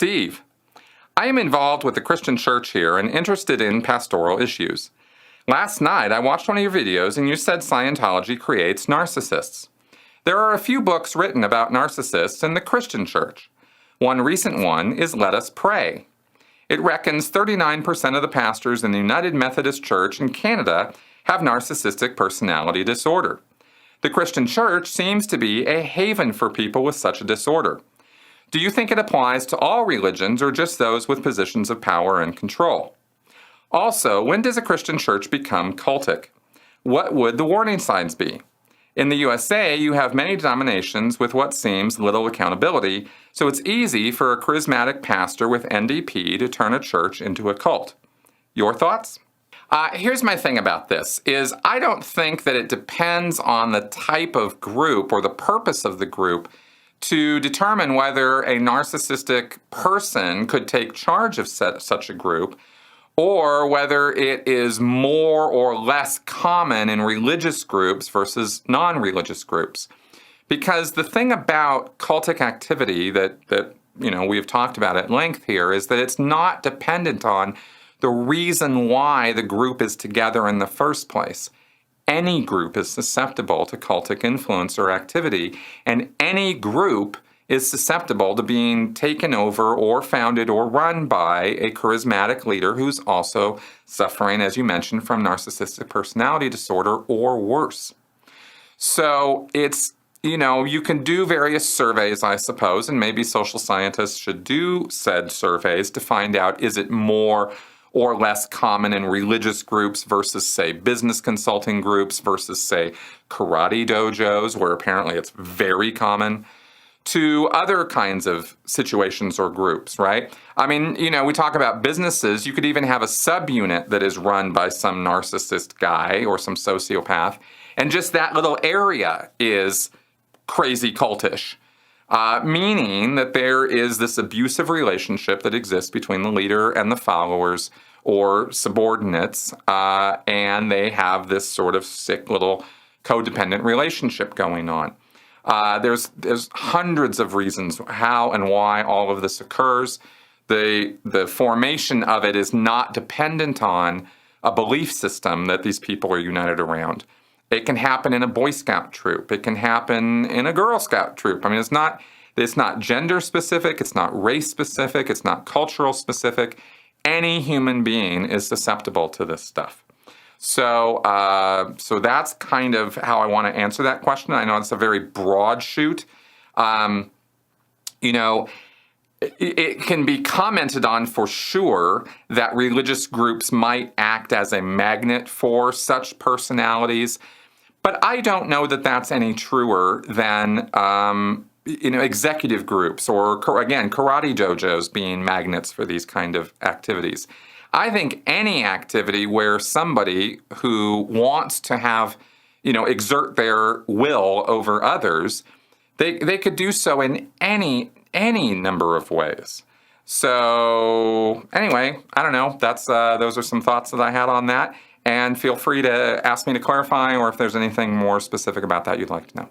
Steve. I am involved with the Christian church here and interested in pastoral issues. Last night, I watched one of your videos and you said Scientology creates narcissists. There are a few books written about narcissists in the Christian church. One recent one is Let Us Pray. It reckons 39% of the pastors in the United Methodist Church in Canada have narcissistic personality disorder. The Christian church seems to be a haven for people with such a disorder. Do you think it applies to all religions or just those with positions of power and control? Also, when does a Christian church become cultic? What would the warning signs be? In the USA, you have many denominations with what seems little accountability, so it's easy for a charismatic pastor with NDP to turn a church into a cult. Your thoughts? Here's my thing about this, is I don't think that it depends on the type of group or the purpose of the group to determine whether a narcissistic person could take charge of such a group, or whether it is more or less common in religious groups versus non-religious groups. Because the thing about cultic activity that we've talked about at length here is that it's not dependent on the reason why the group is together in the first place. Any group is susceptible to cultic influence or activity, and any group is susceptible to being taken over or founded or run by a charismatic leader who's also suffering, as you mentioned, from narcissistic personality disorder or worse. So it's, you can do various surveys, I suppose, and maybe social scientists should do said surveys to find out, is it more or less common in religious groups versus, say, business consulting groups versus, say, karate dojos, where apparently it's very common, to other kinds of situations or groups, right? I mean, we talk about businesses. You could even have a subunit that is run by some narcissist guy or some sociopath, and just that little area is crazy cultish. Meaning that there is this abusive relationship that exists between the leader and the followers or subordinates, and they have this sort of sick little codependent relationship going on. There's hundreds of reasons how and why all of this occurs. The formation of it is not dependent on a belief system that these people are united around. It can happen in a Boy Scout troop. It can happen in a Girl Scout troop. I mean, it's not gender specific. It's not race specific. It's not cultural specific. Any human being is susceptible to this stuff. So that's kind of how I want to answer that question. I know it's a very broad shoot. It can be commented on for sure that religious groups might act as a magnet for such personalities. But I don't know that that's any truer than, executive groups or, again, karate dojos being magnets for these kind of activities. I think any activity where somebody who wants to have, exert their will over others, they could do so in any number of ways. So anyway, I don't know. Those are some thoughts that I had on that. And feel free to ask me to clarify or if there's anything more specific about that you'd like to know.